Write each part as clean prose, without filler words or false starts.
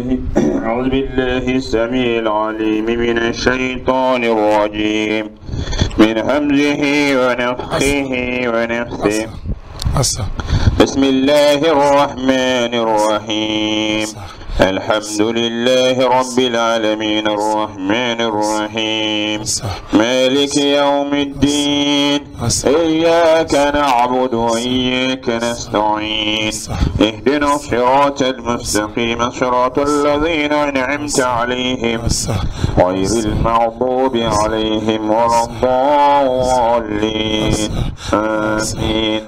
أعوذ بالله السميع العليم من الشيطان الرجيم من همزه ونفخه ونفثه بسم الله الرحمن الرحيم الحمد لله رب العالمين الرحمن الرحيم مالك يوم الدين إياك نعبد وإياك نستعين اهدنا الصراط المستقيم صراط الذين أنعمت عليهم غير المغضوب عليهم ولا الضالين آمين.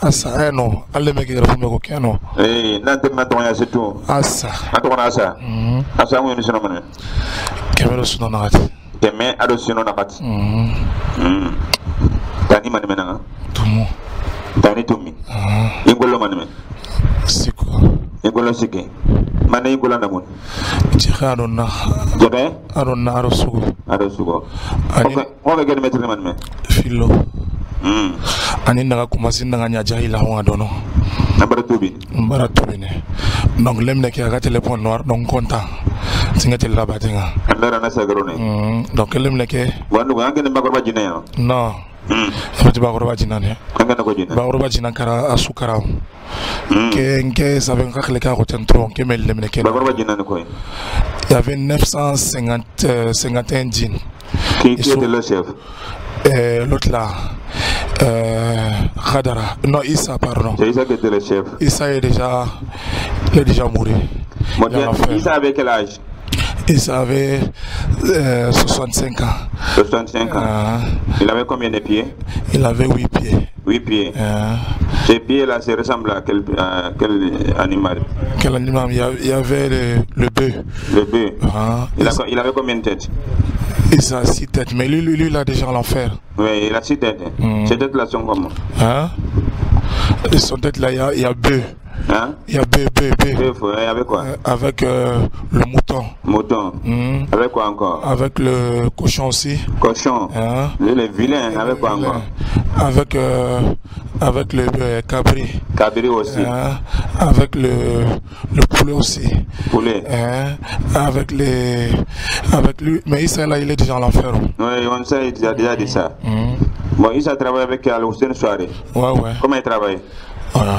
Asa eno alle me ke rafu me ko keno nante maton ya setu asa atona asa asa mo ni sino mane kemero suno nakati keme ado sino nakati tani mane menanga tumu tani tumi ingolo mane men siko ingolo sike mane ingolo ndamun jihado na jabe aron na aro sugo ko gene metre man men filo ani naga commencer naga nya jahila ho adono mbara tubi ne donc lemne ki aga téléphone noir donc content singa tel rabatenga andara na sagrone donc lemne ke wandu ngene bakor bajina ya non fati bakor bajina ne ngana ko jina bakor bajina kara asukara ke savait que les gars étaient trop que mais lemne ke bakor bajina ne ko il y avait 951 jeans qui était le chef l'autre là Khadara, non Issa pardon. C'est Issa qui était le chef. Issa est déjà mouru. Issa avait quel âge? Issa avait 65 ans. 65 ans. Il avait combien de pieds? Il avait 8 pieds. 8 pieds. Ces pieds là, ça ressemble à quel animal? Quel animal? Il y avait le bœuf. Le bœuf. Il avait combien de têtes? Il a 6 têtes, mais lui il a déjà l'enfer. Oui, il a 6 têtes. Ces têtes là sont comment? Son tête là, il y a bœuf. Il y a bœuf. Avec quoi? Avec le mouton. Mouton. Avec quoi encore? Avec le cochon aussi. Cochon. Le vilain. Avec quoi encore? Avec le cabri. Cabri aussi. Avec le poulet aussi. Poulet. Avec lui. Mais Issa là, il est déjà en enfer. Oui, on sait, il a déjà dit ça. Bon, Issa travaille avec Al-Hussein Soare. Ouais. Comment il travaille? Voilà.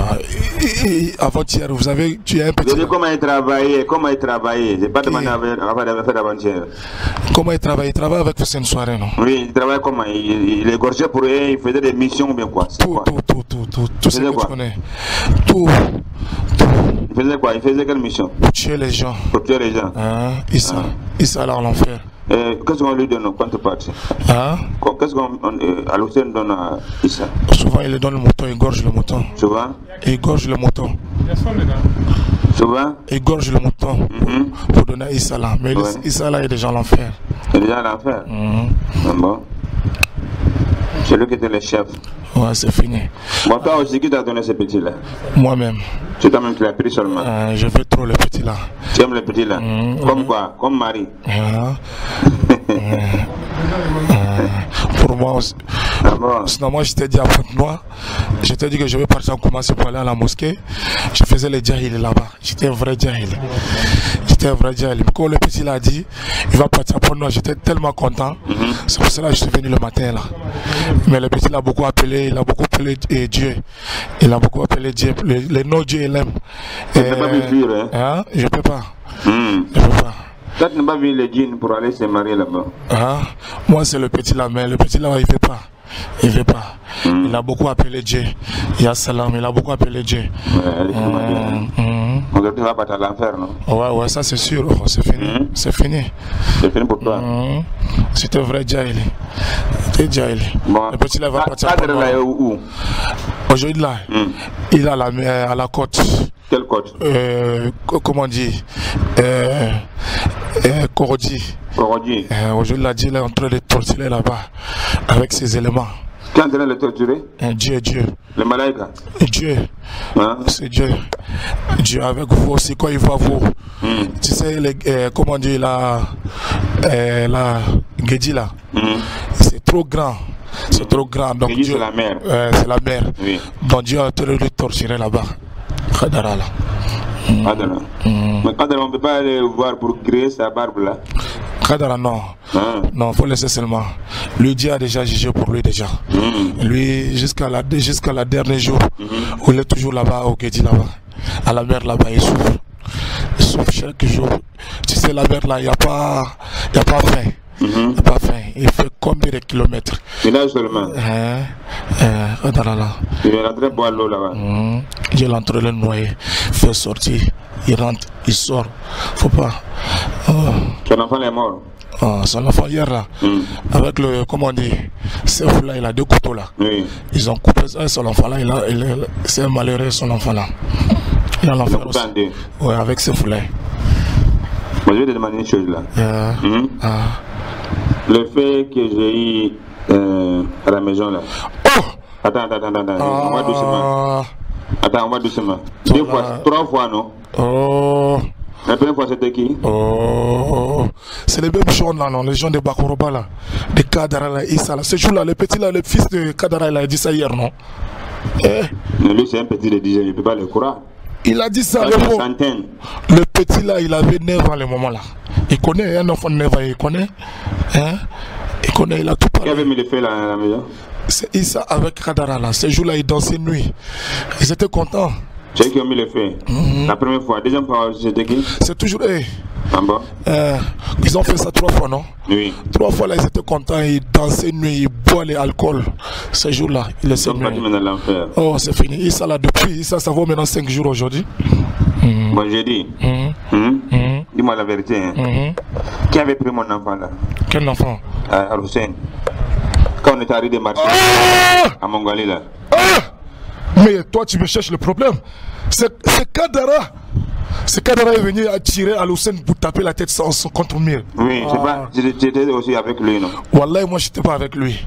Avant-hier, vous avez tué un petit. Comment il travaillait? J'ai pas demandé à faire avant-hier. Comment il travaille? Il travaille avec Hussein Soare, non? Oui, il travaille comment? Il égorgeait pour eux, il faisait des missions ou bien quoi? Tout ce que tu connais. Tout. Il faisait quoi? Il faisait quelle mission? Pour tuer les gens. Issa là en enfer. Qu'est-ce qu'on lui donne quand tu parles? Qu'est-ce qu'on Al-Hussein donne à Issa? Souvent il lui donne le mouton, il gorge le mouton. Souvent? Il gorge le mouton. Souvent? Il gorge le mouton pour donner à Issa là. Mais Issa là est déjà en enfer. Il est déjà en enfer? Bon. C'est lui qui était le chef. Ouais, c'est fini. Bon, toi aussi, qui t'a donné ces petits-là? Moi-même. C'est toi-même qui l'as pris seulement? Je veux trop les petits-là. Tu aimes les petits-là? Comme quoi? Comme Marie? Pour moi aussi. Sinon, moi, je t'ai dit à Pointe-Noire, je t'ai dit que je vais partir en commencer pour aller à la mosquée. Je faisais les djahil là-bas. J'étais un vrai djahil. Quand le petit l'a dit, il va partir à Pointe-Noire, j'étais tellement content. C'est pour cela que je suis venu le matin là. Mais le petit l'a beaucoup appelé, Dieu. Il a beaucoup appelé Dieu. Les noms Dieu, il aime. Tu n'as pas vu fuir, hein? Je peux pas. Toi, tu n'as pas vu les djinns pour aller se marier là-bas? Moi, c'est le petit là, mais le petit là, il ne veut pas. Il a beaucoup appelé Dieu. Il y a salam, il a beaucoup appelé Dieu. Aujourd'hui, tu vas pas à l'enfer, non? Ouais, ça c'est sûr. C'est fini. C'est fini. C'est fini pour toi? C'était vrai Djaïli. Bon. Le petit là va partir à où? Aujourd'hui là, il est à la côte. Quelle côte? Comment on dit? Korodi. Aujourd'hui là, Dieu est en train de torturer là-bas avec ses éléments. Qui est en train de le torturer? Dieu. Le malaïka? Dieu. C'est Dieu. Dieu avec vous aussi, quand il voit vous. Tu sais, comment on dit la Guédi là? C'est trop grand. C'est trop grand. Donc Dieu, c'est la mer. C'est la mer. Oui. Donc Dieu a en train de le torturer là-bas. Khadara là. Kadara. Mais Kadara, on ne peut pas aller voir pour créer sa barbe là. Kadara, non. Non, il faut laisser seulement. Lui Dieu a déjà jugé pour lui déjà. Lui, jusqu'à la dernier jour, où il est toujours là-bas, au Guédi là-bas, à la mer là-bas, il souffre. Il souffre chaque jour. Tu sais, la mer là, il n'y a pas faim. Il n'a pas faim. Il fait combien de kilomètres? Il a seulement. Il est rentré boire l'eau là-bas. Il est rentré le noyer, fait sortir. Il rentre, il sort. Faut pas. Son enfant est mort. Son enfant hier là, avec le, comment on dit, ce fou là, il a 2 couteaux là. Oui. Ils ont coupé son enfant là, c'est un malheureux son enfant là. Il a l'enfer aussi. Ouais, avec ce fou là. Moi je vais te demander une chose là. Le fait que j'ai eu à la maison là. Attends, on va doucement. Attends, on va doucement. 2 fois, 3 fois non? La première fois c'était qui? C'est les mêmes gens là, non? Les gens de Bakoroba là, de Kadara là, Issa là. Ce jour là, le petit là, le fils de Kadara il a dit ça hier, non? Mais lui c'est un petit de 10 ans, il ne peut pas le croire. Il a dit ça, le petit là, il avait 9 ans le moment là. Il connaît un enfant de 9 ans, il connaît. Il connaît, il a tout parlé. Qui avait mis le feu là à la maison? C'est Issa avec Kadara là. Ce jour là, ils dansaient nuit. Ils étaient contents. C'est eux qui ont mis le feu. La première fois, deuxième fois, c'était qui? C'est toujours eux. Ah bon? Ils ont fait ça 3 fois, non? Oui. 3 fois là, ils étaient contents, ils dansaient nuit, ils boivent l'alcool. Ce jour là, ils laissaient nuit. Oh, c'est fini. Issa là, depuis, Issa, ça vaut maintenant 5 jours aujourd'hui. Bon, j'ai dit. Dis-moi la vérité. Qui avait pris mon enfant là? Quel enfant? À Hussein. Quand on est arrivé de marcher à Mongolie là. Mais toi, tu me cherches le problème. C'est Kadara. C'est Kadara est venu tirer à Hussein pour taper la tête contre le mur. Oui, c'est pas. J'étais aussi avec lui, non? Wallah, moi, j'étais pas avec lui.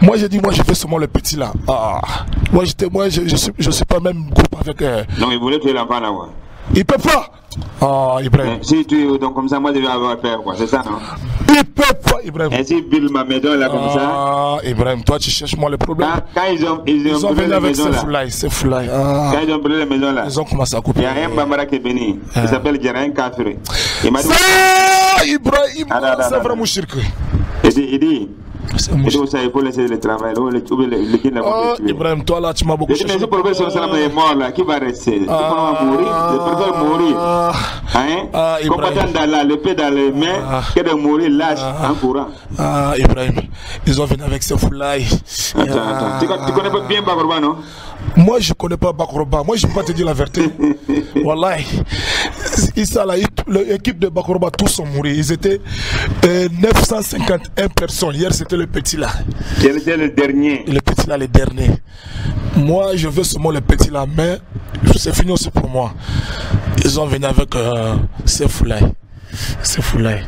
Moi, j'ai dit, moi, je fais seulement le petit là. Moi, je suis pas même groupe avec. Non, il voulait tuer l'enfant là, ouais. Il peut pas. Ibrahim. Si tu donc comme ça, moi je vais avoir peur, quoi, c'est ça, non? Il peut pas, Ibrahim. Et si Bill ma maison là comme ça? Ibrahim, toi tu cherches moi le problème. Quand ils ont brûlé la maison là. C'est Foulaï. Quand ils ont brûlé la maison là. Ils ont commencé à couper. Il y a un Bambara qui est venu. Il s'appelle Gerain Kafiri. Il m'a dit. Ibrahim, c'est vraiment shirk. Il dit. Il faut laisser le travail. Ibrahim, toi là, tu m'as beaucoup cherché. Mais si le professeur Salam est mort là, qui va rester? Il va mourir. Le professeur mourir. Combattant dans l'épée dans les mains, qui de mourir lâche en courant. Ibrahim, ils ont venu avec ce foulaï. Attends. Tu connais pas bien Bakoroba, non? Moi, je ne connais pas Bakoroba. Moi, je ne peux pas te dire la vérité. Wallahi. L'équipe de Bakoroba, tous sont morts. Ils étaient 951 personnes. Hier, c'était le petit là. Quel était le dernier? Le petit là, le dernier. Moi, je veux seulement le petit là, mais c'est fini aussi pour moi. Ils ont venu avec ces foulailles. C'est Foulaï.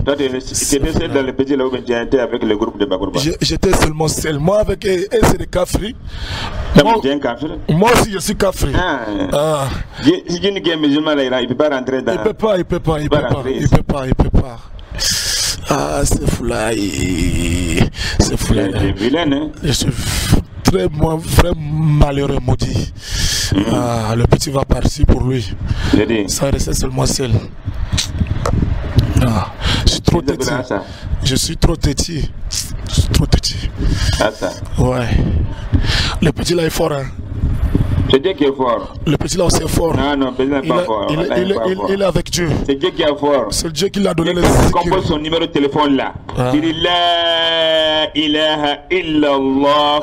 Toi, tu étais seul dans le petit là où tu étais avec le groupe de Bakoroba? J'étais seulement seul. Moi, avec eux, c'est des Kafri. Moi aussi, je suis Kafri. Si tu es musulman là, il ne peut pas rentrer dans. Il peut pas. C'est Foulaï. C'est Foulaï. C'est vilain, hein? Je suis vraiment malheureux, maudit. Le petit va partir pour lui. Ça reste seulement seul. Je suis trop têtu. Ouais. Le petit là est fort, hein. C'est Dieu qui est fort. Le petit là aussi est fort. Non, le petit n'est pas fort. Il est avec Dieu. C'est Dieu qui est fort. C'est Dieu qui l'a donné les sécurités. Il compose son numéro de téléphone là. Il dit La ilaha illallah.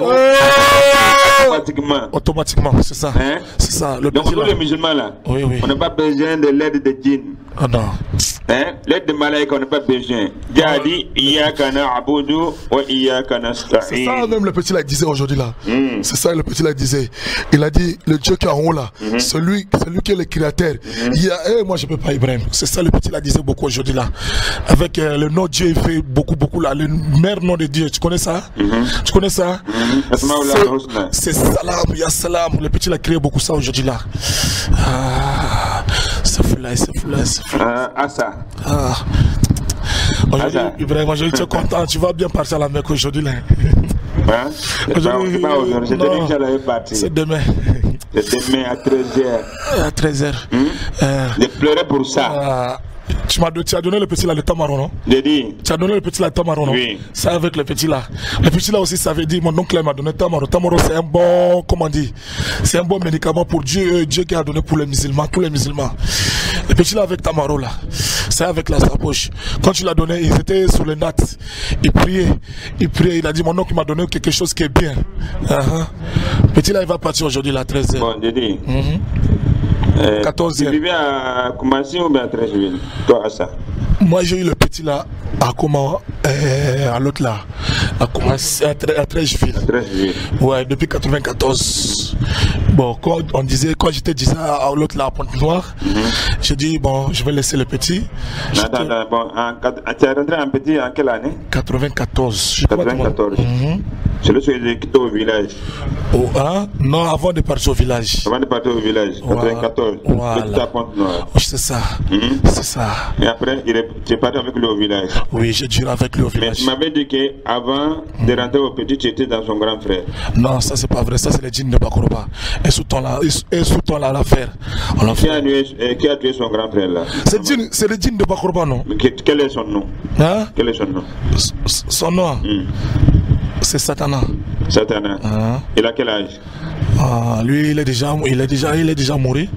Automatiquement, c'est ça. C'est ça. Donc pour les musulmans là, on n'a pas besoin de l'aide de djinns. Non. L'aide de malaïka, on n'a pas besoin. Dieu a dit Iyaka na'budu wa iyaka nasta'in. C'est ça même le petit là disait aujourd'hui là. C'est ça le petit là disait. Il a dit le Dieu qui est en haut là, celui qui est le créateur. Moi je peux pas, Ibrahim. C'est ça le petit là disait beaucoup aujourd'hui là. Avec le nom de Dieu, il fait beaucoup là. Le meilleur nom de Dieu, tu connais ça? Tu connais ça? C'est Salam, Ya Salam. Le petit là créé beaucoup ça aujourd'hui là. C'est Foulaï. Assa. Aujourd'hui, Ibrahim, aujourd'hui tu es content, tu vas bien partir à la Mecque aujourd'hui là. C'est demain. C'est demain à 13h. À 13h. Je pleurais pour ça. Tu as donné le petit là, le tamaron, non? J'ai dit. Tu as donné le petit là, le tamaron, non? Oui. Ça avec le petit là. Le petit là aussi, ça veut dire, mon oncle m'a donné tamaron. Tamaron, c'est un bon, comment dire, c'est un bon médicament pour Dieu, Dieu qui a donné pour les musulmans, tous les musulmans. Le petit là avec tamaron là, c'est avec la sapoche. Quand tu l'as donné, ils étaient sur les nattes. Il priait, il a dit, mon oncle m'a donné quelque chose qui est bien. Petit là, il va partir aujourd'hui là, 13h. Bon, j'ai dit. 14h. Tu vivais à Koumassi ou bien à Treichville? Toi, à ça? Moi, j'ai eu le petit là, à comment, à l'autre là, à Koumassi, à Treichville. Ouais, depuis 94. Bon, quand j'étais à l'autre là, à Pointe-Noire, j'ai dit, bon, je vais laisser le petit. Attends, bon, tu es rentré en petit en quelle année? 94. 94. C'est le sujet qui était au village. Oh, hein? Non, avant de partir au village. Avant de partir au village, 94. Voilà. Petit à Pointe-Noire. Oui, c'est ça. C'est ça. Et après, tu es parti avec lui au village. Oui, j'ai duré avec lui au village. Mais tu m'avais dit qu'avant de rentrer au petit, tu étais dans son grand frère. Non, ça c'est pas vrai. Ça c'est les djinns de Bakoroba. Et sous ton là l'affaire. Qui a tué son grand frère là? C'est les djinns de Bakoroba, non? Quel est son nom? Hein? Quel est son nom? Son nom? C'est Satana. Satana. Il a quel âge? Lui, il est déjà mort. Oui,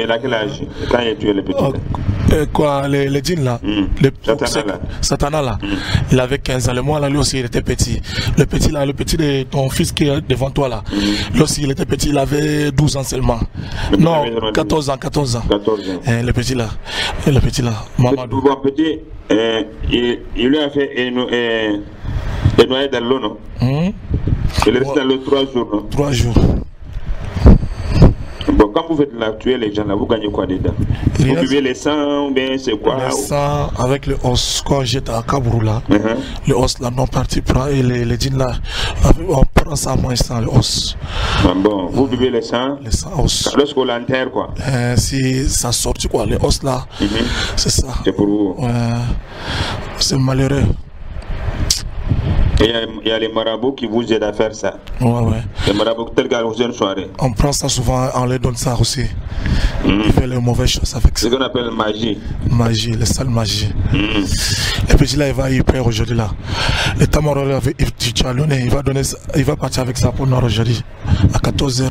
il a quel âge quand il a tué le petit? Quoi, les djinns là? Satana là. Il avait 15 ans. Le mois là, lui aussi, il était petit. Le petit là, le petit de ton fils qui est devant toi là. Lui aussi, il était petit. Il avait 12 ans seulement. Non, 14 ans. 14 ans. Le petit là. Mamadou. Bon, petit, il lui a fait noyer dans l'eau, non? Il est resté dans l'eau 3 jours, non? 3 jours. Bon, quand vous faites la tuer les gens là, vous gagnez quoi dedans? Vous buvez les sangs ou bien c'est quoi? Le sang avec le os. Quand j'étais à Kabourou là, le os là, non parti prend et les djinns là, on prend ça, moi sans le os. Bon, vous buvez les sangs? Les sangs os. Lorsqu'on l'enterre quoi? Si ça sort quoi, les os là, c'est ça. C'est pour vous? C'est malheureux. Et il y a les marabouts qui vous aident à faire ça. Ouais. Les marabouts tels qu'à une soirée. On prend ça souvent, on les donne ça aussi. Il fait les mauvaises choses avec ça. C'est ce qu'on appelle magie. Magie, les sales magies. Et puis là, il va y perdre aujourd'hui là. Le tamaron, tu as donné, il va partir avec ça pour nous aujourd'hui. À 14h.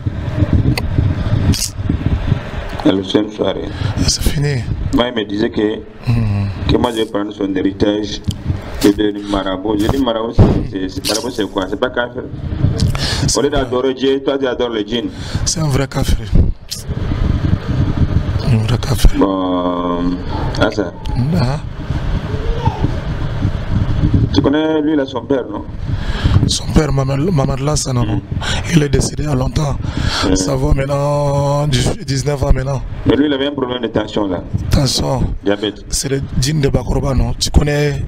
une soirée. C'est fini. Moi, il me disait que moi, je vais prendre son héritage. C'est devenu marabout. J'ai dit marabout, c'est quoi? C'est pas kafir. Au lieu d'adorer Dieu, toi tu adores le djinn. C'est un vrai kafir. Un vrai kafir. Bon, ça. Tu connais lui, là, son père, non? Son père, Mamad Lassana, non? Il est décédé il y a longtemps. Ça va maintenant, 19 ans maintenant. Mais lui, il avait un problème de tension, là. Tension. Diabète. C'est le djinn de Bakoroba, non? Tu connais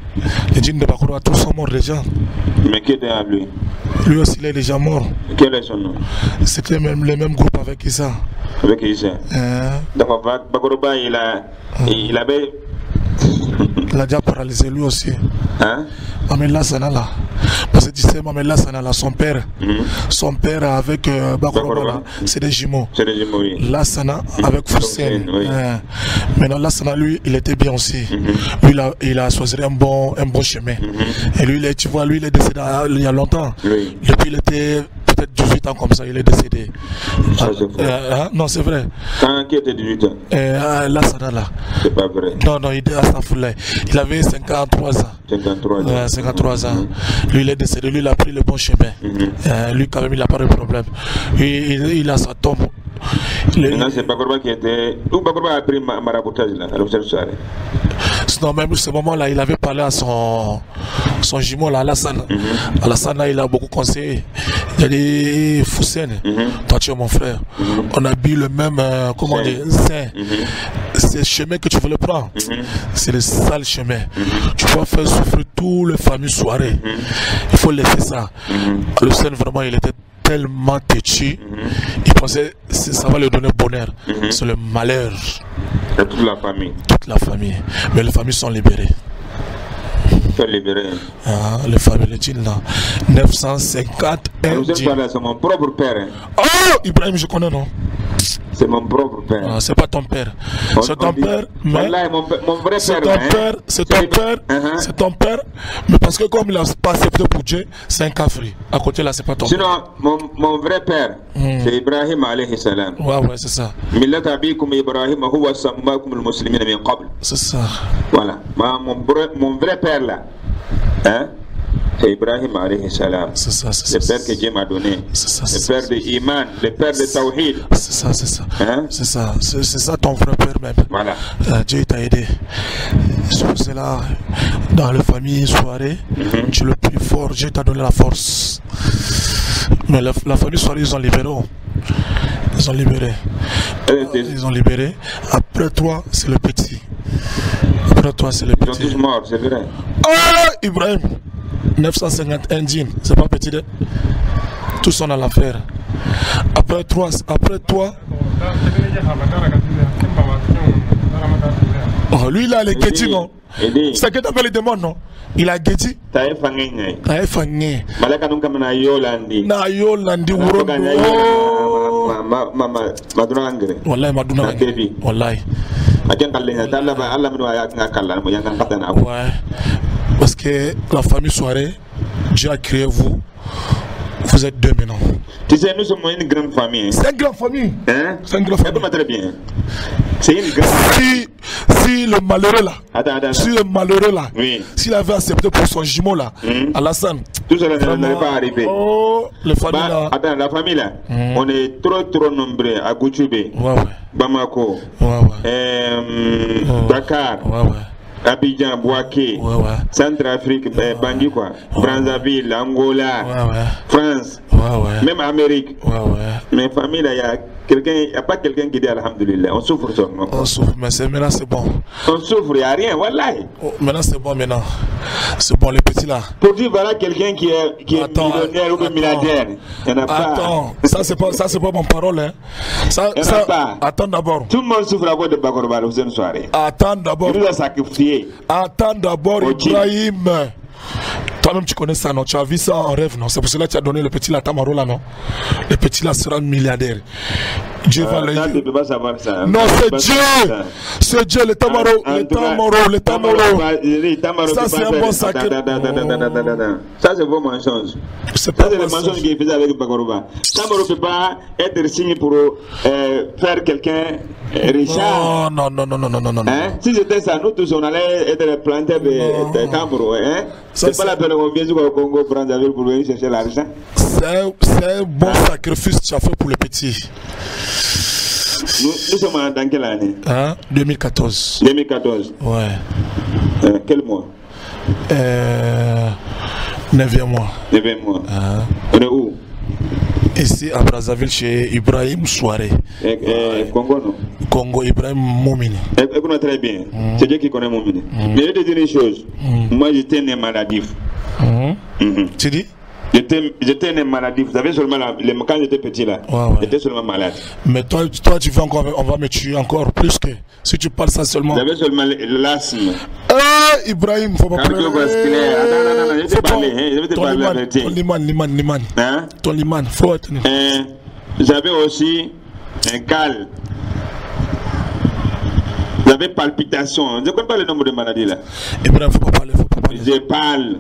les djinns de Bakoroba, tous sont morts déjà. Mais qui était à lui? Lui aussi, il est déjà mort. Quel est son nom? C'était même le même groupe avec Issa. Avec Issa. Donc, Bakoroba, il avait... Il a déjà paralysé lui aussi. Hein? Mamad Lassana là. Parce que tu sais, Mamad Lassana là, son père avec Bakoroba, c'est des jumeaux. C'est des jumeaux, oui. Lassana avec Foussène. Oui. Maintenant, Lassana, lui, il était bien aussi. Lui, il a choisi un bon chemin. Et lui, tu vois, lui, il est décédé il y a longtemps. Oui. Depuis, il était peut-être 18 ans comme ça, il est décédé. Non, c'est vrai. Quand qui était 18 ans? Lassana là. C'est pas vrai. Non, il avait 53 ans. 53 ans. Lui, il est décédé, lui, il a pris le bon chemin. Lui, quand même, il n'a pas de problème. Il a sa tombe. Maintenant, c'est Bakoroba qui était. Où Bakoroba a pris maraboutage là, à l'observe soirée? Non, même ce moment-là, il avait parlé à son jumeau, là, Alassane. Alassane, là, il a beaucoup conseillé. Il a dit, Foussène, toi, tu es mon frère. On a bu le même, comment dire, c'est le chemin que tu voulais prendre. C'est le sale chemin. Tu vas faire souffrir toutes les familles soirées. Il faut laisser ça. Alassane, vraiment, il était tellement têtu. Il pensait que ça va lui donner bonheur. C'est le malheur. Et toute la famille. Toute la famille. Mais les familles sont libérées. Sont libérées. Les familles, les djinns là. 951 djinns. C'est mon propre père. Oh, Ibrahim, je connais, non? C'est mon propre père. Ah, c'est pas ton père. C'est ton père, mais mon vrai c'est père. ton père, c'est ton père, c'est ton père. Mais parce que comme il n'a pas accepté pour Dieu, c'est un kafri. À côté là, c'est pas ton père. Sinon, mon vrai père, c'est Ibrahim alayhi salam. Ouais, c'est ça. Millat abikum Ibrahim huwa sammakum al-muslimina min qabl. C'est ça. Voilà. Mon vrai père là, hein? C'est Ibrahim alayhi salam. C'est ça, le père que Dieu m'a donné. Le père de Iman, le père de Tawhid. C'est ça, c'est ça. Hein? C'est ça, c'est ça ton vrai père même. Voilà. Dieu t'a aidé. Sur cela, dans la famille soirée, tu es le plus fort, Dieu t'a donné la force. Mais la famille soirée, ils ont libéré. Ils ont libéré. Ils ont libéré. Après toi, c'est le petit. Après toi, c'est le petit. Ils sont tous morts, c'est vrai. Ah, Ibrahim 951 djinns, c'est pas petit de. Tous sont dans l'affaire. Après toi, oh, lui il a les Géti, non? C'est que t'appelles les démons, non? Il a Géti. T'as fangé. T'as fangé. Malaka nunca na Yolandi. Na Yolandi wuro. Maduna angre. Wallahi maduna angre. Wallahi. Ouais. Parce que la famille soirée, Dieu a créé vous. Vous êtes deux maintenant. Tu sais, nous sommes une grande famille. C'est une grande famille. Hein? C'est une grande famille. Très bien. C'est une grande famille. Si le malheureux là, si le malheureux là, oui. S'il avait accepté pour son jumeau là, Alassane, tout cela n'allait pas arriver. Oh, les familles là. Attends, la famille là, on est trop nombreux à Gouchoubé, Bamako, Dakar. Abidjan, Bouaké, Centrafrique, Bangui quoi, Brazzaville, Angola, France, même Amérique. Mais famille là, il y a quelqu'un, il n'y a pas quelqu'un qui dit alhamdoulilah, on souffre seulement. On souffre, mais maintenant c'est bon. On souffre, il n'y a rien, voilà. Oh, maintenant c'est bon, maintenant. C'est bon, les petits là. Pour dire voilà quelqu'un qui est millionnaire ou milliardaire, il n'y en a pas. Attends, ça c'est pas mon parole, hein. Ça, il n'y en a pas. Attends d'abord. Tout le monde souffre à cause de Bakorba une soirée. Attends d'abord. Il nous a sacrifié. Attends d'abord, Ibrahim. Toi-même tu connais ça, non? Tu as vu ça en rêve, non? C'est pour cela que tu as donné le petit là, Tamaro là, non? Le petit là sera milliardaire. Dieu va le... Tu ne peux pas savoir ça. Non, c'est Dieu. C'est Dieu, le Tamaro. Le Tamaro. Ça c'est un bon sacré. Ça c'est vos mensonges. Ça c'est le mensonge qu'il faisait avec Bakoruba. Tamaro ne peut pas être signé pour faire quelqu'un Richard. Non. Si c'était ça, nous tous on allait être plantés de Tamaro. C'est pas la peine qu'on vienne au Congo Brazzaville pour venir chercher l'argent. C'est un bon sacrifice que tu as fait pour le petit. Nous sommes dans quelle année? 2014. 2014. Ouais. Quel mois? 9e mois. 9e mois. On est où? Ici à Brazzaville chez Ibrahim Souaré. Congo non? Congo, Ibrahim Moumini. Écoute très bien. C'est Dieu qui connaît Moumini. Mais je vais te dire une chose. Moi j'étais né maladif. Tu dis? J'étais né maladif. Vous savez seulement quand j'étais petit là. J'étais seulement malade. Mais toi tu veux encore, on va me tuer encore plus que si tu parles ça seulement. J'avais seulement l'asthme. Ibrahim, faut pas parler. Je vais te parler la vérité. Ton liman, faut être. J'avais aussi un cal. J'avais palpitation. Je ne connais pas le nombre de maladies là. Ibrahim, faut pas parler. Je parle.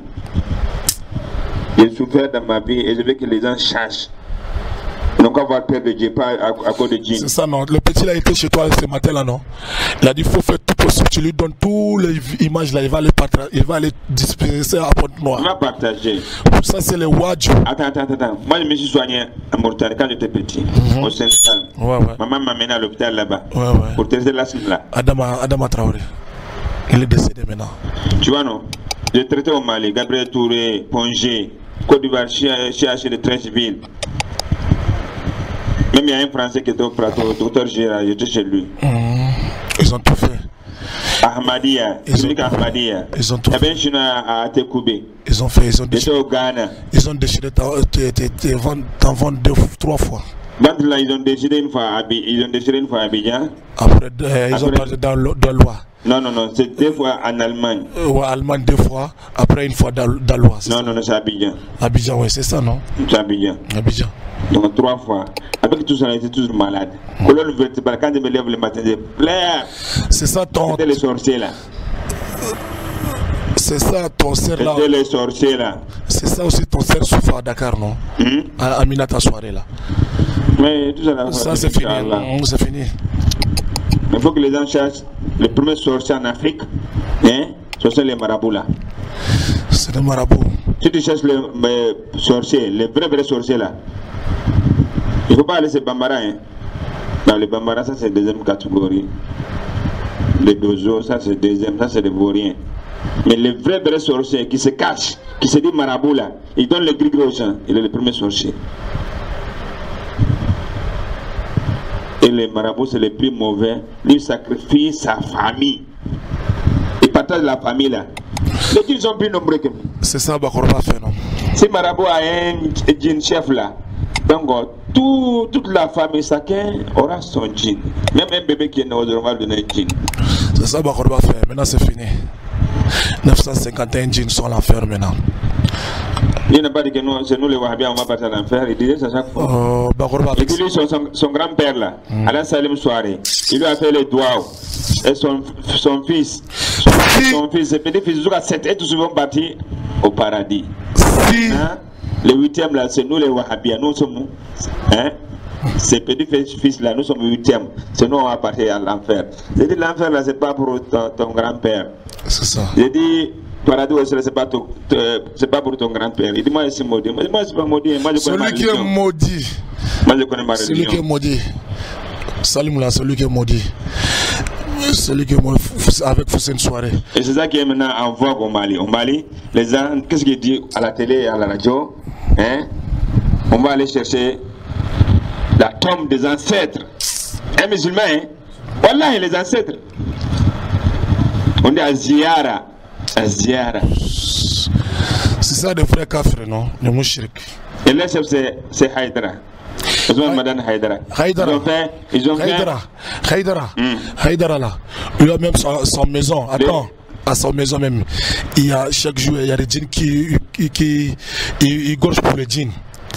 J'ai souffert dans ma vie et je veux que les gens cherchent. Donc on va peur de Dieu, pas à cause de Dieu. C'est ça, non? Le petit là était chez toi ce matin là, non? Il a dit faut faire tout possible. Tu lui donnes toutes les images là, il va les disperser à Pointe-Noire. On va partager. Ça c'est les Wadjou. Attends. Moi je me suis soigné à Mauritanie quand j'étais petit, au Sénégal. Maman m'a mené à l'hôpital là-bas. Pour tester l'asthme là. Adama Traoré. Il est décédé maintenant. Tu vois non? J'ai traité au Mali, Gabriel Touré, Pongé, Côte d'Ivoire, CH de Treichville. Même il y a un Français qui était au plateau, Dr Gérard, j'étais chez lui. Ils ont tout fait. Ahmadiyya, Ahmadiyya. Ils ont tout fait. Il y avait un Chinois à Tekubé. Ils ont fait, ils ont déchiré. J'étais au Ghana. Ils ont déchiré ta vente 3 fois. Là, ils ont décidé une fois à Abidjan. Après, ils ont parti dans l'Oie. Non, c'est 2 fois en Allemagne. Ouais, Allemagne 2 fois, après une fois dans l'Oie. Non, c'est Abidjan. Abidjan, oui, c'est ça, non? C'est Abidjan. Donc 3 fois. Avec tout ça, on était toujours malades. Colonne vertébrale, quand je me lève le matin, je pleure. C'est ça ton... C'était les sorciers là. C'est ça ton cerf là. C'était les sorciers là. C'est ça aussi ton cerf souffre à Dakar, non? À Aminata soirée là. Mais tout ça là. Ça c'est fini. C'est fini. Il faut que les gens cherchent les premiers sorciers en Afrique. Hein? Ce sont les marabouts là. C'est des marabouts. Si tu cherches les sorciers, les vrais sorciers là, il ne faut pas aller ces Bambara. Hein? Dans les Bambara, ça c'est deuxième catégorie. Les Dozo, ça c'est deuxième, ça c'est des Vauriens. Mais les vrais sorciers qui se cachent, qui se disent marabout là, ils donnent le gris aux gens, il est le premier sorcier. Et les marabouts, c'est les plus mauvais. Lui, sacrifie sa famille. Il partage la famille là. Les djinns sont plus nombreux que nous. C'est ça, Bakorba fait, non? Si marabout a un djinn chef là, donc toute la famille, chacun aura son djinn. Même un bébé qui est né aujourd'hui, on va donner un djinn. C'est ça, Bakorba fait. Maintenant, c'est fini. 951 djinns sont à l'enfer maintenant. Il n'a pas dit que c'est nous les Wahhabis, on va partir à l'enfer. Il disait ça chaque fois. Et puis lui, son grand-père là, Alain Salim Soare, il lui a fait les doigts. Et son fils, ses petits-fils, jusqu'à 7 et tous vont partir au paradis. Hein? Le 8e là, c'est nous les Wahhabis, nous sommes nous. Hein? Ces petits-fils là, nous sommes le 8e. C'est nous, on va partir à l'enfer. J'ai dit l'enfer là, c'est pas pour ton grand-père. C'est ça. J'ai dit. Paradis, c'est pas pour ton grand-père. Il dit, moi, je suis maudit. Moi, je suis pas maudit. Moi, je connais ma religion. Celui qui est maudit. Moi, je connais ma religion. Celui qui est maudit. Salim là, celui qui est maudit. Celui qui est maudit avec Foussène Soirée. Et c'est ça qui est maintenant en vogue au Mali. Au Mali, les gens, qu'est-ce qu'ils disent à la télé et à la radio? Hein? On va aller chercher la tombe des ancêtres. Un musulman, hein? Voilà, les ancêtres. On dit à Ziara. C'est ça de vrais kafres, non? Les mouchriks. Et le chef c'est Haïdara. Haïdara là. Il a même sa maison. Attends. À sa maison même. Il y a chaque jour il y a des djinns qui gorgent pour les djinns.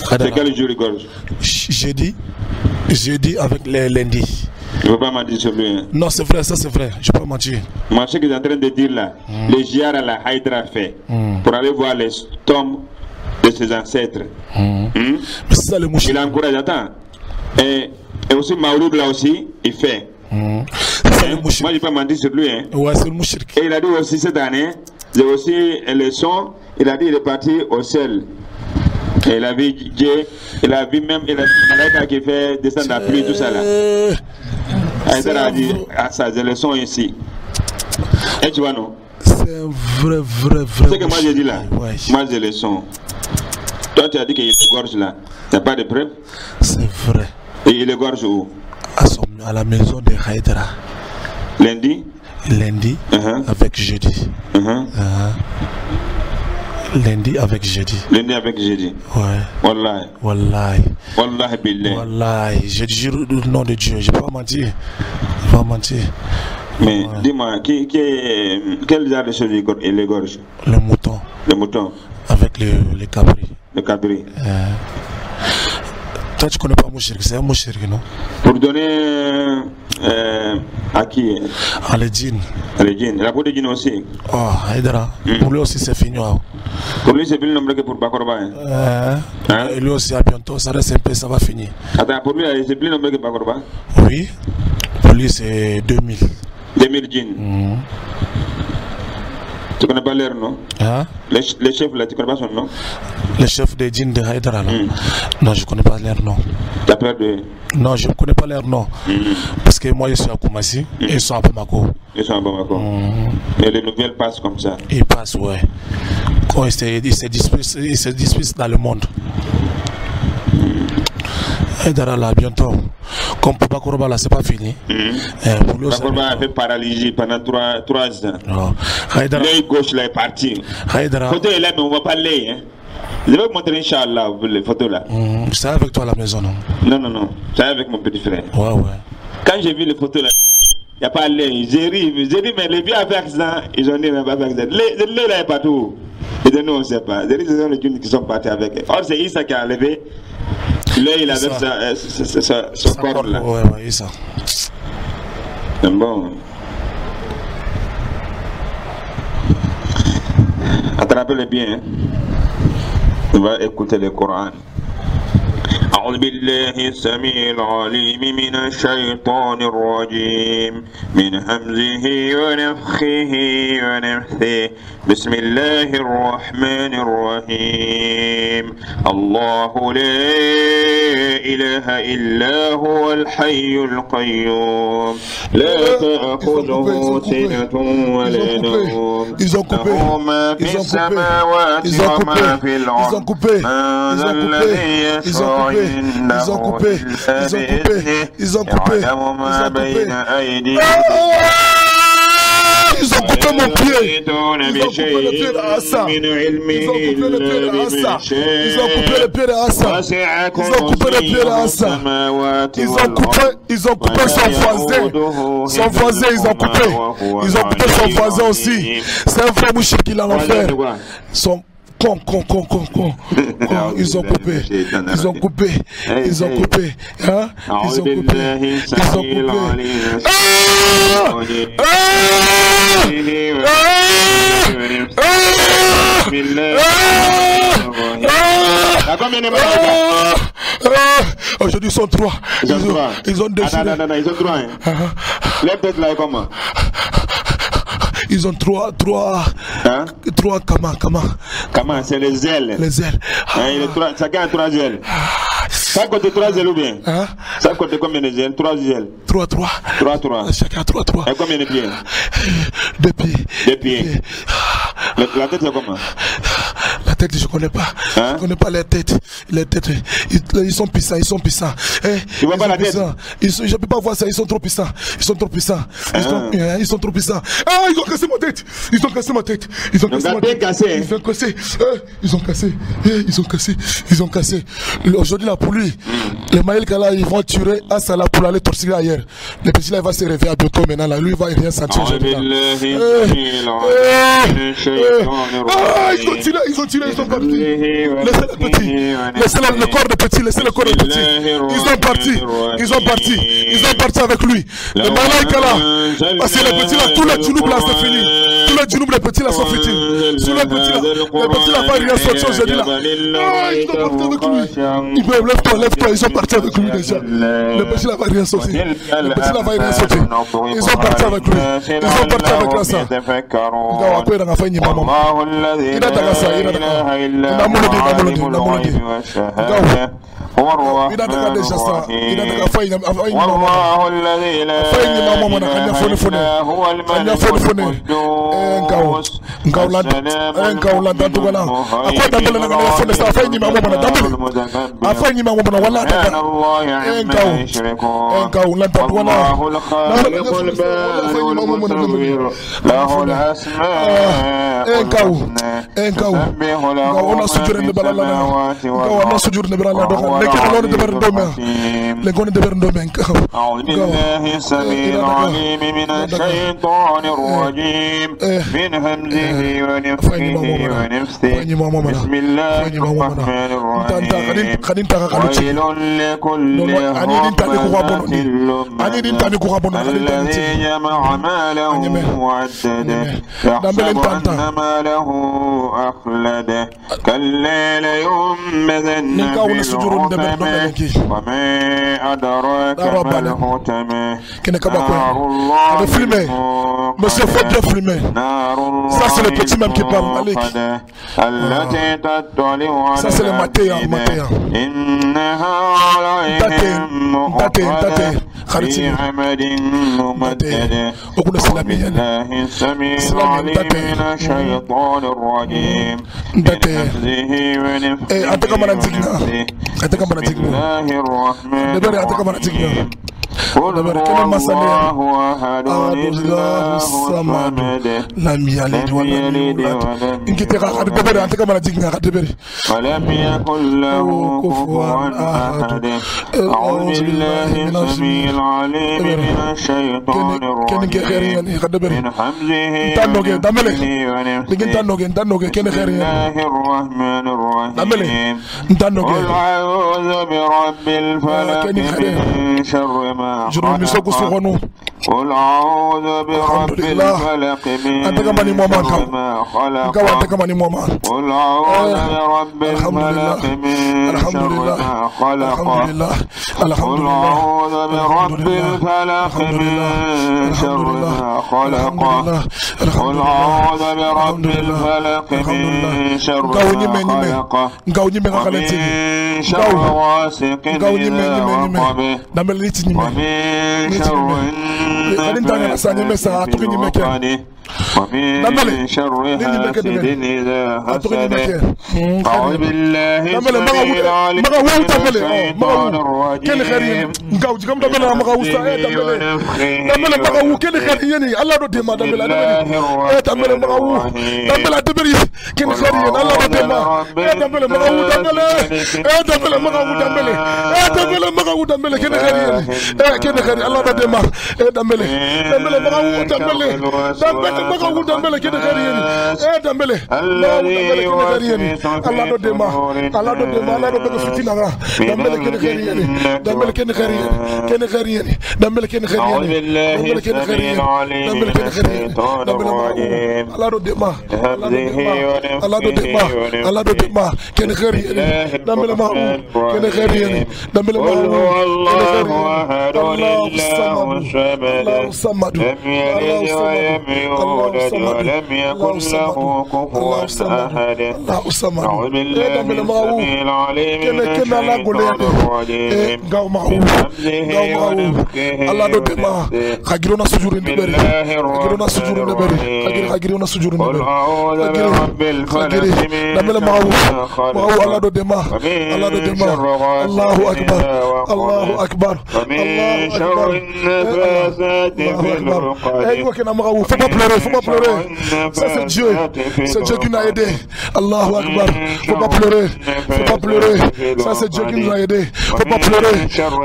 C'est quel jour il gorge? Jeudi avec les lundis. Je ne veux pas mentir sur lui. Hein. Non, c'est vrai, ça c'est vrai. Je ne peux pas mentir. Moi, ce que je suis en train de dire là, les Jiara, la Haïdra fait pour aller voir les tombes de ses ancêtres. Mais c'est ça le mouchik. Il encourage, attends. Et aussi Maouloud là aussi, il fait. Moi, je ne peux pas mentir sur lui. Hein. Ouais, c'est le mouchik. Et il a dit aussi cette année, j'ai aussi le son, il a dit il est parti au ciel. Et il a vu Dieu, il a vu même, il a vu Malaika qui fait descendre la pluie, tout ça là. Haïdara a dit, ah ça, j'ai le son ici. Et tu vois non? C'est un vrai. C'est que moi j'ai dit là, ouais. Moi j'ai le son. Toi tu as dit qu'il gorge là, il n'y a pas de preuve? C'est vrai. Et il est gorge où? À la maison de Haïdara. Lundi, avec jeudi. Lundi avec jeudi. Ouais. Wallahi billah. Wallahi. Je jure le nom de Dieu. Je ne vais pas mentir. Mais ouais. Dis-moi, quel genre de choses il égorge? Le mouton. Le mouton. Avec les cabris. Le cabri. Toi, tu ne connais pas Mouchrik, c'est un Mouchrik, non? Pour donner à qui? À les djinns. La peau de djinn aussi. Oh, Haïdara. Pour lui aussi, c'est fini. Pour lui, c'est plus le nombre que pour Bakorba. Et lui aussi, à bientôt, ça reste un peu, ça va finir. Attends, pour lui, c'est plus le nombre que Bakorba? Oui. Pour lui, c'est 2000. 2000 djinns. Tu connais pas leur nom? Les chefs là, tu connais pas son nom? Les chefs des djinns de Haïdara là? Non, je connais pas leur nom. Tu as peur de... Non, je ne connais pas leur nom. Parce que moi, je suis à Koumassi et ils sont à Bamako. Mais les nouvelles passent comme ça? Ils passent, ouais. Quand ils se dispersent dans le monde. Haïdara là, bientôt. Comme pour Bakorba là, c'est pas fini. Bakorba a fait paralysie pendant 3 ans. L'œil gauche là est parti. Haïdara. Côté là, mais on ne voit pas l'œil. Hein. Je vais vous montrer, Inch'Allah, les photos là. C'est avec toi à la maison, non? Non. C'est avec mon petit frère. Ouais. Quand j'ai vu les photos là, il n'y a pas l'air. J'ai dit, mais les vieux avec accident, ils ont dit, mais pas avec accident. Les là est partout. Et de nous, on ne sait pas. J'ai dit, ce sont les jeunes qui sont partis avec. Or, c'est Issa qui a levé. L'œil, il avait son corps là. Ouais, Issa. C'est bon. Attrapez-le bien. On va écouter le Coran. أعوذ بالله السميع العليم من الشيطان الرجيم من همزه ونفخه ونفثه بسم الله الرحمن الرحيم الله لا إله إلا هو الحي القيوم لا تأخذه سنة ولا نوم له ما في السماوات وما في الأرض من ذا الذي يشفع Ils ont coupé mon pied. Ils ont coupé le pied de Assa. Ils ont coupé le pied de Assa. Ils ont coupé le pied de Assa. Ils ont coupé le pied de Assa. Ils ont coupé son voisin. Son voisin, ils ont coupé. Ils ont coupé son voisin aussi. C'est un frère mouché qui l'a offert. Son con. Ils ont coupé. Ils ont coupé. Ils ont coupé. Hein? Ils ont coupé. Ils ont coupé. Aujourd'hui ils sont trois. Ils ont déchiré. Ils ont trois. Les têtes là comment? Ils ont trois Kama, c'est les ailes. Les ailes. Chacun a 3 ailes. Ça côté 3 ailes ou bien? Ça côté combien de ailes? 3 ailes. 3. Chacun a 3. Et combien de pieds? 2 pieds. 2 pieds. La tête c'est comment? La tête je connais pas. Je connais pas les têtes. Ils sont puissants. Tu vois pas la tête? Je peux pas voir ça. Ils sont trop puissants. Ils sont trop puissants. Ah, ils ont cassé ma tête. Ils ont cassé ma tête. Ils ont cassé. Aujourd'hui là pour lui, les Maël Kala ils vont tuer Asala pour aller torturer ailleurs. Le petit là il va se réveiller à bientôt maintenant là. Lui il va rien sentir aujourd'hui. Ils ont tiré, ils sont partis. Laissez le petit. Laissez le corps de petit. Laissez le corps de petit. Ils sont partis avec lui. Les Maël Kala. Parce que les petits là, tous les djounoubs là c'est fini. Tous les djounoubs les petits là sont finis. Sur les petits là va rien sortir aujourd'hui là. Ils sont partis avec lui. Lève-toi, ils sont partis avec lui déjà. Le petit là va rien sortir. Ils sont partis avec lui. Ils sont partis avec la ça. Après on a fait une maman. Il a tagasa. Il a déjà ça. Il a déjà fait une maman. من همزه ونفخه ونفثه بسم الله الرحمن الرحيم ويل لكل همزة الذي جمع ماله وعدده يحسب أن ماله أخلده كلا لينبذن في الحطمة وما أدراك ما الحطمة نار الله الموقدة Monsieur, faut bien filmer. Ça, c'est le petit même qui parle. Allez. Ça, c'est le matin. قل هو الله الله الصمد لم يلد ولم يولد إنك تقعد ببري أنت كمان تيجي قاعد ببري ولم يكن له كفوا أحد أعوذ بالله السميع العليم من الشيطان الرجيم من حمزه بسم الله الرحمن الرحيم قل أعوذ برب الفلق من شر ما خلق قل أعوذ برب الفلق من شر ما خلق قل أعوذ برب الفلق من شر ما خلق قل أعوذ برب الفلق من شر ما خلق قل أعوذ برب الفلق من شر ما خلق ومن شر غاسق إذا وقب ومن شر النفاثات في العقد ومن شر حاسد إذا حسد أعوذ بالله السميع العليم من الشيطان الرجيم ولم يكن له كفوا أحد أعوذ بالله السميع العليم من الشيطان الرجيم من همزه ونفخه بسم الله الرحمن الرحيم قل أعوذ برب الفلق من شر ما خلق ومن شر غاسق إذا وقب ومن شر النفاثات في العقد. Faut pas pleurer. Ça c'est Dieu qui nous a aidés. Allahu Akbar. Faut pas pleurer. Ça c'est Dieu qui nous a aidés. Faut pas pleurer.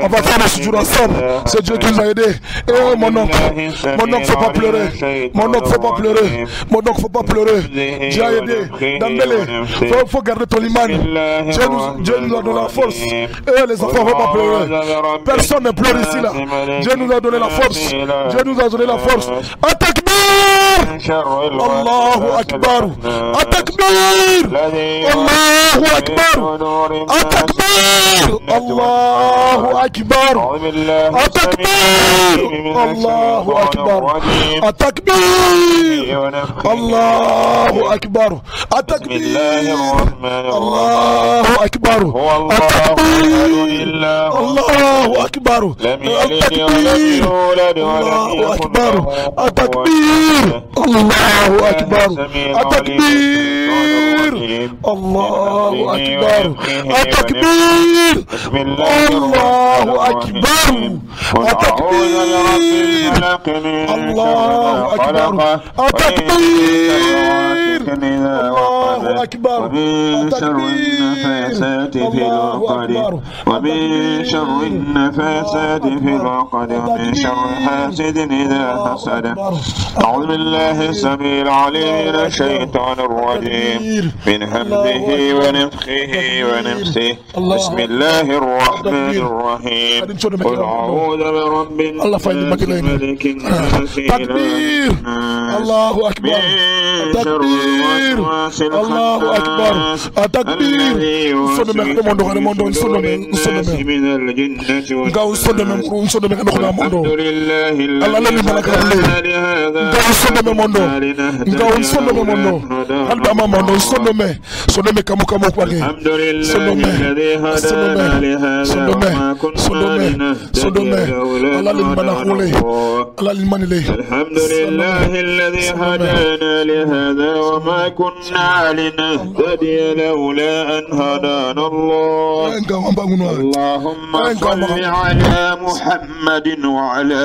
On va faire le sujour ensemble. C'est Dieu qui nous a aidés. Et mon oncle, faut pas pleurer. Mon oncle, faut pas pleurer. Dieu a aidé. Dambélé, faut garder ton iman. Dieu nous a donné la force. Et les enfants, faut pas pleurer. Personne ne pleure ici là. Dieu nous a donné la force. Attaque! الله أكبر التكبير الله أكبر التكبير الله أكبر التكبير الله أكبر التكبير الله أكبر التكبير الله أكبر الله أكبر لم يلد ولم يولد ولم يكن له التكبير الله أكبر التكبير الله أكبر التكبير الله أكبر التكبير الله أكبر التكبير الله أكبر ومن شر النفاثات في العقد ومن شر النفاثات في العقد ومن شر حاسد إذا حسد أعوذ بالله السميع العليم من الشيطان الرجيم من همزه ونفخه ونفسه بسم الله الرحمن الرحيم قل أعوذ برب الناس ملك الناس تكبير الله أكبر التكبير الله أكبر التكبير من الجنة والناس الحمد لله الذي sono me mondo nga sono me mondo alba ma mondo sono me kamo kwage sono me ala limana khule ala limanile alhamdulillah alladhi hadana li hadha wa ma kunna linahtadiya lawla an hadana Allah Allahumma salli ala Muhammadin wa ala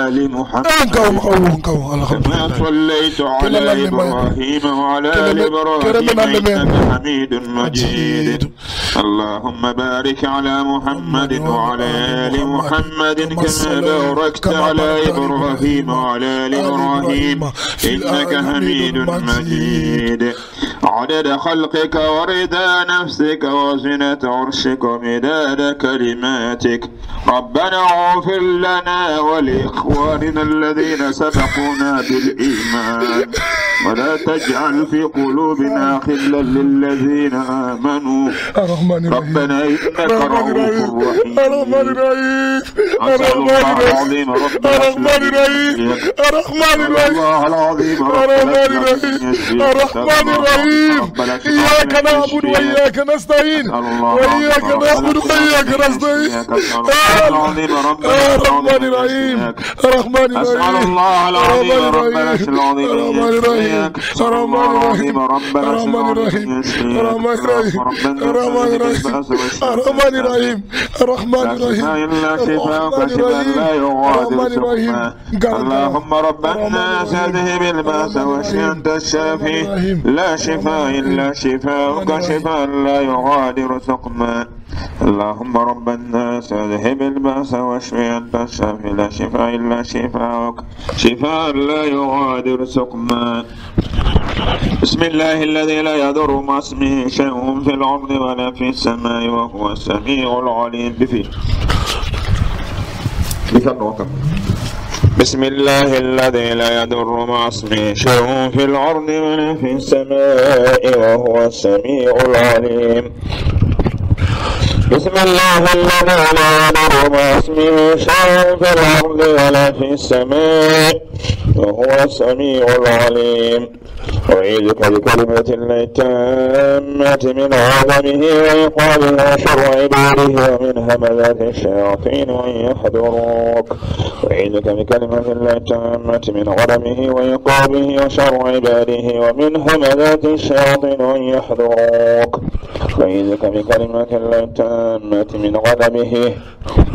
ali Muhammad كما صليت على إبراهيم وعلى آل إبراهيم إنك حميد مجيد اللهم بارك على محمد وعلى آل محمد كما باركت على إبراهيم وعلى آل إبراهيم إنك حميد مجيد عدد خلقك ورضا نفسك وزنة عرشك ومداد كلماتك ربنا اغفر لنا ولإخواننا الذين سبقونا بالإيمان ولا تجعل في قلوبنا غلا للذين آمنوا ربنا إنك رؤوف رحيم أسأل الله العظيم إياك نعبد وإياك نستعين وإياك نعبد وإياك نستعين الرحمن الرحيم أسأل الله العظيم ربنا العظيم اللهم ربنا ساده بالباس واشفي أنت الشافي لا شفاء إلا شفاءك شفاء لا يغادر سقما اللهم رب الناس اذهب البأس واشفي أنت الشافي لا شفاء إلا شفاءك شفاء لا يغادر سقما بسم الله الذي لا يضر مع اسمه شيء في الأرض ولا في السماء وهو السميع العليم بسم الله الذي لا يضر مع اسمه شيء في الأرض ولا في السماء وهو السميع العليم بسم الله الذي لا يضر مع اسمه شيء في الأرض ولا في السماء وهو السميع العليم أعيذك بكلمة الله التامة من عظمه وإقامه وشر عباده ومن همزات الشياطين وأن يحضروك أعيذك بكلمة الله التامة من غضبه وإقامه وشر عباده ومن همزات الشياطين وأن يحضروك أعيذك بكلمة الله التامة من غضبه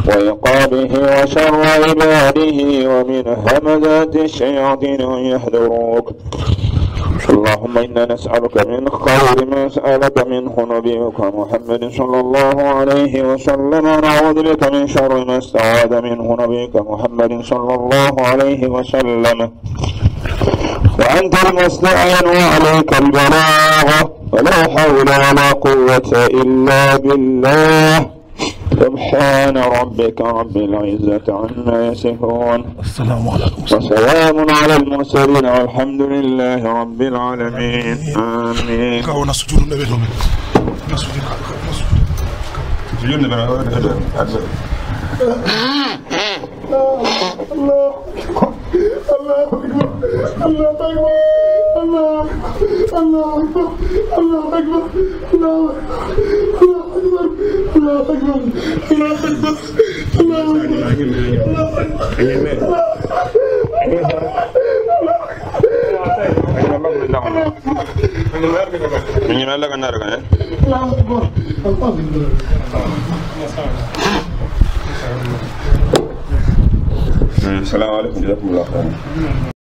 وإقامه وشر عباده ومن همزات الشياطين وأن يحضروك اللهم إنا نسألك من خير ما سألك منه نبيك محمد صلى الله عليه وسلم ونعوذ بك من شر ما استعاذ منه نبيك محمد صلى الله عليه وسلم وأنت المستعان وعليك البلاغ ولا حول ولا قوة إلا بالله سبحان ربك رب العزة عما يصفون وسلام على المرسلين والحمد لله رب العالمين آمين. الله أكبر الله أكبر الله أكبر الله أكبر الله أكبر الله أكبر الله أكبر الله السلام عليكم ورحمة الله وبركاته.